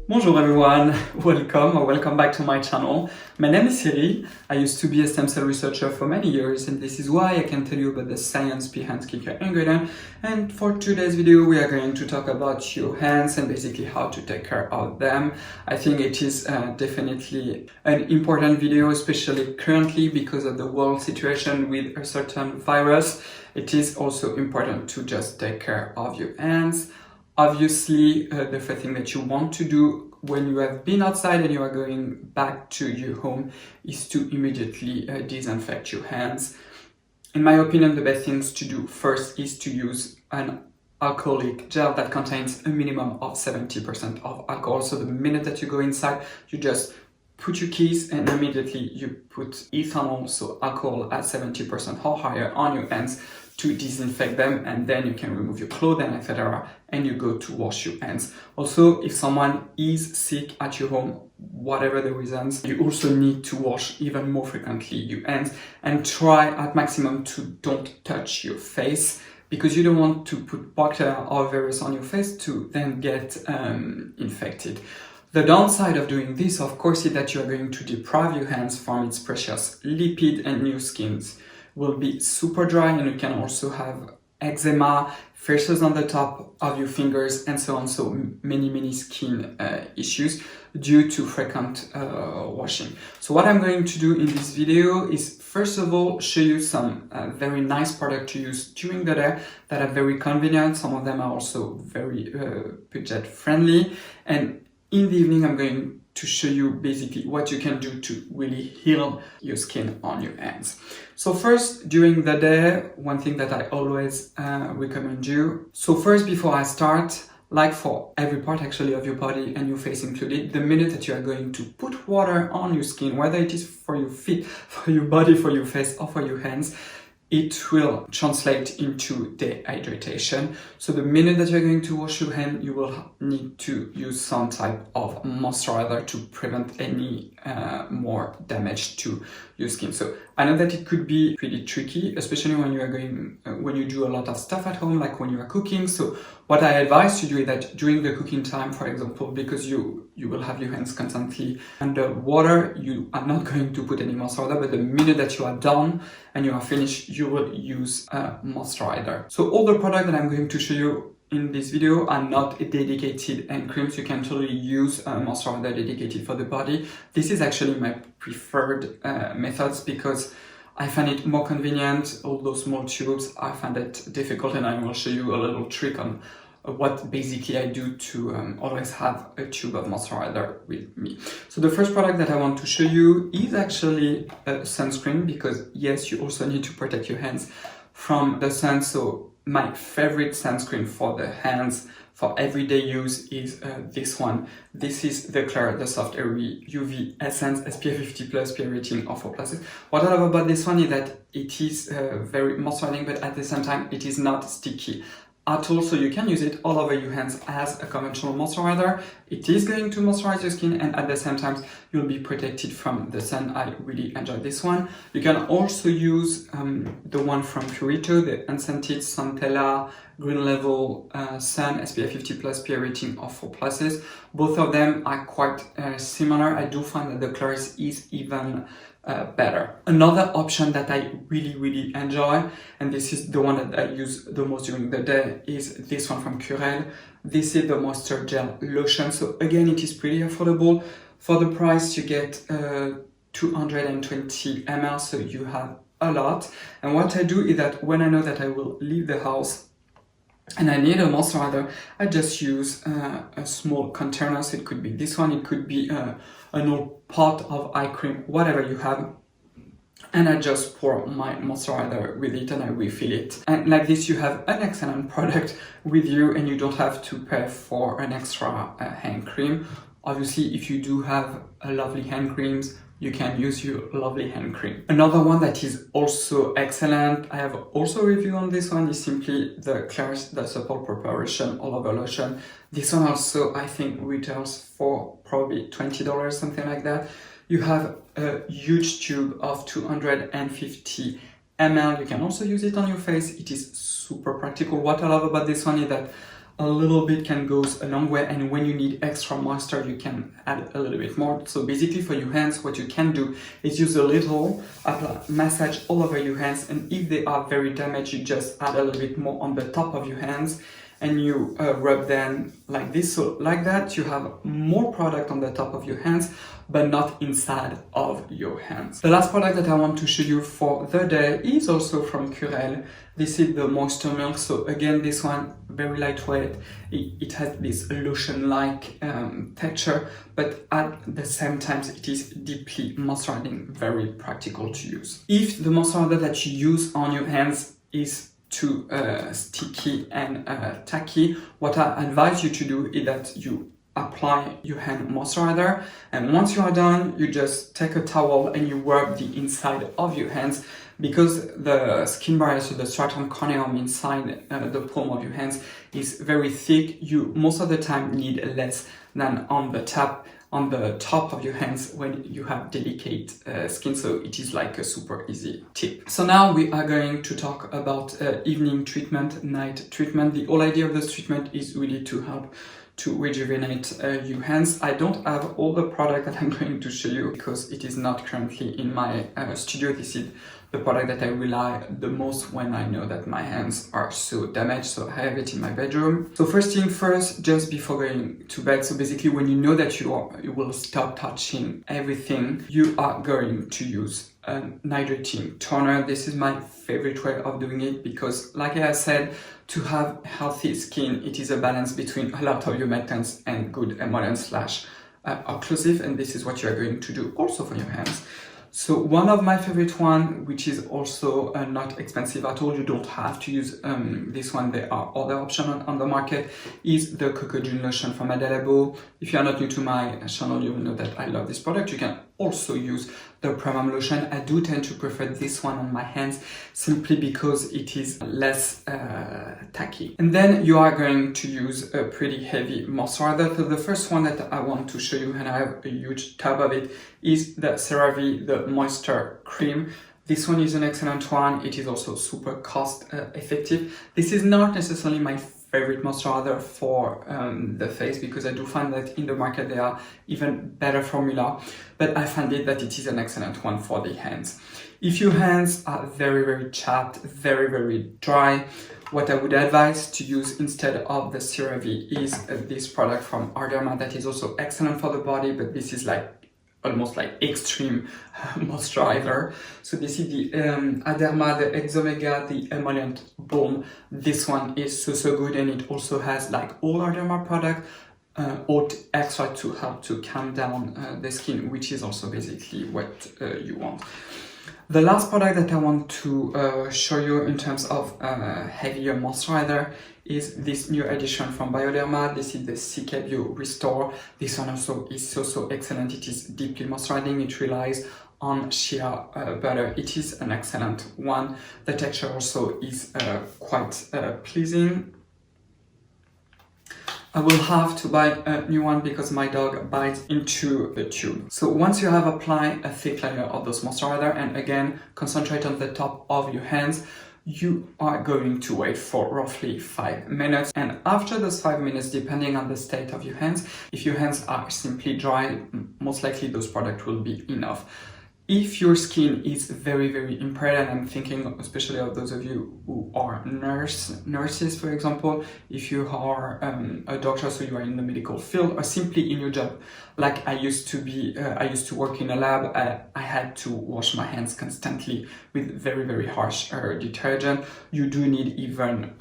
Bonjour everyone, welcome back to my channel. My name is Cyril. I used to be a stem cell researcher for many years, and this is why I can tell you about the science behind skincare ingredient. And for today's video we are going to talk about your hands and basically how to take care of them. I think it is definitely an important video, especially currently because of the world situation with a certain virus. It is also important to just take care of your hands. Obviously, the first thing that you want to do when you have been outside and you are going back to your home is to immediately disinfect your hands. In my opinion, the best things to do first is to use an alcoholic gel that contains a minimum of 70% of alcohol. So the minute that you go inside, you just put your keys and immediately you put ethanol, so alcohol at 70% or higher, on your hands to disinfect them, and then you can remove your clothing, etc., and you go to wash your hands. Also, if someone is sick at your home, whatever the reasons, you also need to wash even more frequently your hands and try at maximum to don't touch your face, because you don't want to put bacteria or virus on your face to then get infected. The downside of doing this, of course, is that you are going to deprive your hands from its precious lipid, and your skins will be super dry, and you can also have eczema, fissures on the top of your fingers, and so on. So many skin issues due to frequent washing. So what I'm going to do in this video is first of all show you some very nice products to use during the day that are very convenient. Some of them are also very budget friendly, and in the evening I'm going to show you basically what you can do to really heal your skin on your hands. So first, during the day, one thing that I always recommend you. So first, before I start, like for every part actually of your body and your face included, the minute that you are going to put water on your skin, whether it is for your feet, for your body, for your face, or for your hands, it will translate into dehydration. So the minute that you're going to wash your hand, you will need to use some type of moisturizer to prevent any more damage to your skin. So I know that it could be pretty tricky, especially when you are when you do a lot of stuff at home, like when you are cooking. So what I advise to do is that during the cooking time, for example, because you will have your hands constantly under water, you are not going to put any moisturizer, but the minute that you are done and you are finished, you will use a moisturizer. So all the products that I'm going to show you in this video are not dedicated hand creams. You can totally use a moisturizer dedicated for the body. This is actually my preferred methods because I find it more convenient. All those small tubes, I find it difficult, and I will show you a little trick on what basically I do to always have a tube of moisturizer with me. So the first product that I want to show you is actually a sunscreen, because yes, you also need to protect your hands from the sun. So my favorite sunscreen for the hands for everyday use is this one. This is the Clear, the Soft Airy UV Essence SPF 50+, PA rating of 4+. What I love about this one is that it is very moisturizing, but at the same time it is not sticky at all, so you can use it all over your hands as a conventional moisturizer. It is going to moisturize your skin, and at the same time you'll be protected from the sun. I really enjoy this one. You can also use the one from Purito, the unscented Centella Green Level Sun SPF 50+, PA rating of 4+. Both of them are quite similar. I do find that the Clarins is even better. Another option that I really enjoy, and this is the one that I use the most during the day, is this one from Curel. This is the Moisture Gel Lotion. So again, it is pretty affordable. For the price, you get 220 ml, so you have a lot. And what I do is that when I know that I will leave the house and I need a moisturizer, I just use a small container. So it could be this one, it could be an old pot of eye cream, whatever you have, and I just pour my moisturizer with it and I refill it. And like this, you have an excellent product with you, and you don't have to pay for an extra hand cream. Obviously, if you do have a lovely hand creams, you can use your lovely hand cream. Another one that is also excellent, I have also a review on this one, is simply the Clarins, the Supple Preparation All Over Lotion. This one also, I think, retails for probably $20, something like that. You have a huge tube of 250 ml. You can also use it on your face. It is super practical. What I love about this one is that A little bit can go a long way, and when you need extra moisture, you can add a little bit more. So basically for your hands, what you can do is use a little, massage all over your hands, and if they are very damaged, you just add a little bit more on the top of your hands, and you rub them like this. So like that, you have more product on the top of your hands, but not inside of your hands. The last product that I want to show you for the day is also from Curel. This is the Moisture Milk. So again, this one, very lightweight. It has this lotion-like texture, but at the same time, it is deeply moisturizing, very practical to use. If the moisturizer that you use on your hands is too sticky and tacky, what I advise you to do is that you apply your hand moisturizer, and once you are done, you just take a towel and you rub the inside of your hands, because the skin barrier, so the stratum corneum inside the palm of your hands, is very thick. You most of the time need less than on the top of your hands when you have delicate skin, so it is like a super easy tip. So now we are going to talk about evening treatment, night treatment. The whole idea of this treatment is really to help to rejuvenate your hands. I don't have all the product that I'm going to show you because it is not currently in my studio. This is the product that I rely the most when I know that my hands are so damaged, so I have it in my bedroom. So first thing first, just before going to bed, so basically when you know that you will stop touching everything, you are going to use an hydrating toner. This is my favorite way of doing it because, like I said, to have healthy skin, it is a balance between a lot of humectants and good emollients / occlusive, and this is what you are going to do also for your hands. So one of my favorite one, which is also not expensive at all, you don't have to use this one, there are other options on the market, is the Cocoa Lotion from Adele. If you are not new to my channel, you will know that I love this product. You can also use the Premium Lotion. I do tend to prefer this one on my hands simply because it is less tacky. And then you are going to use a pretty heavy moisturizer. So the first one that I want to show you, and I have a huge tub of it, is the CeraVe, the Moisture Cream. This one is an excellent one. It is also super cost effective. This is not necessarily my favorite moisturizer for the face, because I do find that in the market there are even better formula, but I find it that it is an excellent one for the hands. If your hands are very chapped, very dry, what I would advise to use instead of the CeraVe is this product from Derma that is also excellent for the body, but this is like almost like extreme moisturizer. So this is the Derma, the Exomega, the Emollient Balm. This one is so good, and it also has, like all Derma products, oat extract to help to calm down the skin, which is also basically what you want. The last product that I want to show you in terms of heavier moisturizer is this new edition from Bioderma. This is the CK Bio Restore. This one also is so excellent. It is deeply moisturizing. It relies on shea butter. It is an excellent one. The texture also is quite pleasing. I will have to buy a new one because my dog bites into the tube. So once you have applied a thick layer of those moisturizer, and again, concentrate on the top of your hands, you are going to wait for roughly 5 minutes. And after those 5 minutes, depending on the state of your hands, if your hands are simply dry, most likely those products will be enough. If your skin is very impaired, and I'm thinking especially of those of you who are nurses, for example, if you are a doctor, so you are in the medical field, or simply in your job, like I used to work in a lab, I had to wash my hands constantly with very harsh detergent. You do need even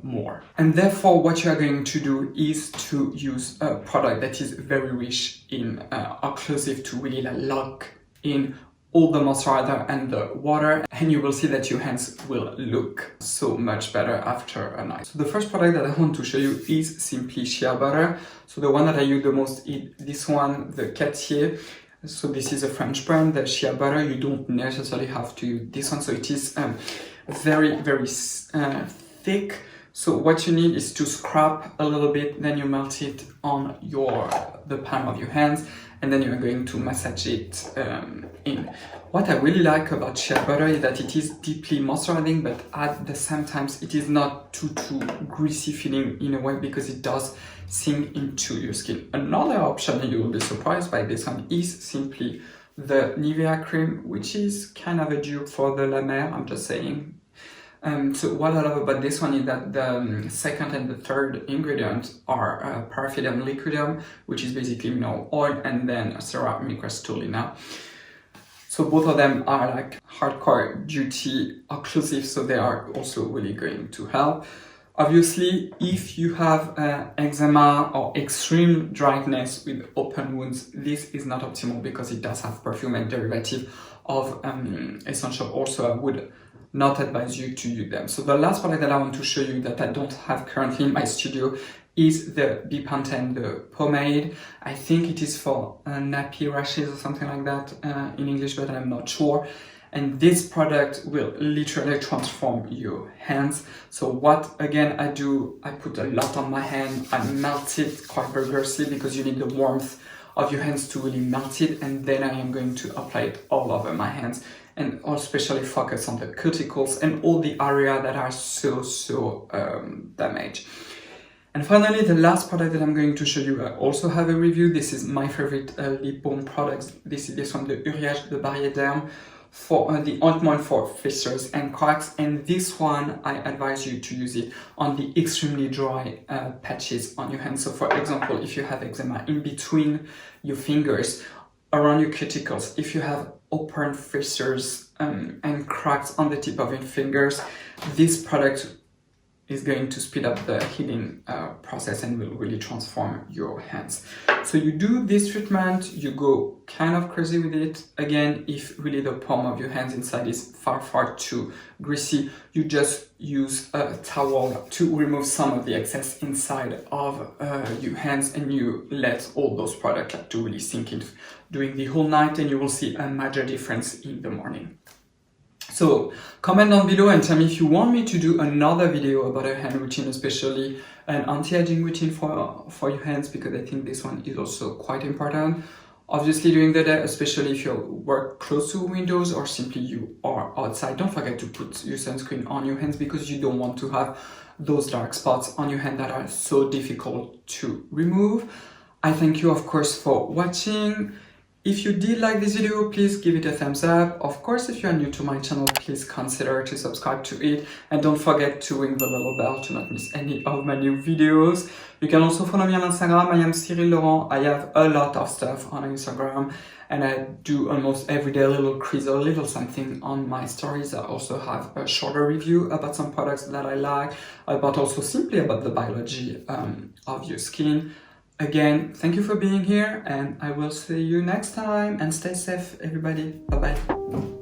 more. And therefore, what you are going to do is to use a product that is very rich in occlusive to really lock in all the moisturizer and the water, and you will see that your hands will look so much better after a night. So the first product that I want to show you is simply shea butter. So the one that I use the most is this one, the Cartier. So this is a French brand, the shea butter. You don't necessarily have to use this one. So it is very thick. So what you need is to scrub a little bit, then you melt it on the palm of your hands, and then you're going to massage it in. What I really like about shea butter is that it is deeply moisturizing, but at the same time it is not too greasy feeling in a way, because it does sink into your skin. Another option, and you will be surprised by this one, is simply the Nivea Cream, which is kind of a dupe for the La Mer, I'm just saying. So what I love about this one is that the second and the third ingredient are Paraffin liquidum, which is basically oil, and then ceramic crystallina. So both of them are like hardcore duty occlusive, so they are also really going to help. Obviously, if you have eczema or extreme dryness with open wounds, this is not optimal because it does have perfume and derivative of essential oil, so I would not advise you to use them. So the last product that I want to show you that I don't have currently in my studio is the Bibliogrpahy, the pomade. I think it is for nappy rashes or something like that in English, but I'm not sure. And this product will literally transform your hands. So what, again, I do, I put a lot on my hand, I melt it quite vigorously because you need the warmth of your hands to really melt it, and then I am going to apply it all over my hands, and especially focus on the cuticles and all the area that are so damaged. And finally, the last product that I'm going to show you, I also have a review. This is my favorite lip balm products. This is this one, the Uriage de Barrière Derm, for the ointment for fissures and cracks, and this one I advise you to use it on the extremely dry patches on your hands. So for example, if you have eczema in between your fingers, around your cuticles, if you have open fissures and cracks on the tip of your fingers, this product is going to speed up the healing process and will really transform your hands. So you do this treatment, you go kind of crazy with it. Again, if really the palm of your hands inside is far too greasy, you just use a towel to remove some of the excess inside of your hands, and you let all those products to really sink in during the whole night, and you will see a major difference in the morning. So comment down below and tell me if you want me to do another video about a hand routine, especially an anti-aging routine for your hands, because I think this one is also quite important. Obviously during the day, especially if you work close to windows or simply you are outside, don't forget to put your sunscreen on your hands, because you don't want to have those dark spots on your hand that are so difficult to remove. I thank you, of course, for watching. If you did like this video, please give it a thumbs up. Of course, if you are new to my channel, please consider to subscribe to it. And don't forget to ring the little bell to not miss any of my new videos. You can also follow me on Instagram. I am Cyril Laurent. I have a lot of stuff on Instagram, and I do almost every day a little quiz or a little something on my stories. I also have a shorter review about some products that I like, but also simply about the biology of your skin. Again, thank you for being here, and I will see you next time, and stay safe, everybody. Bye bye.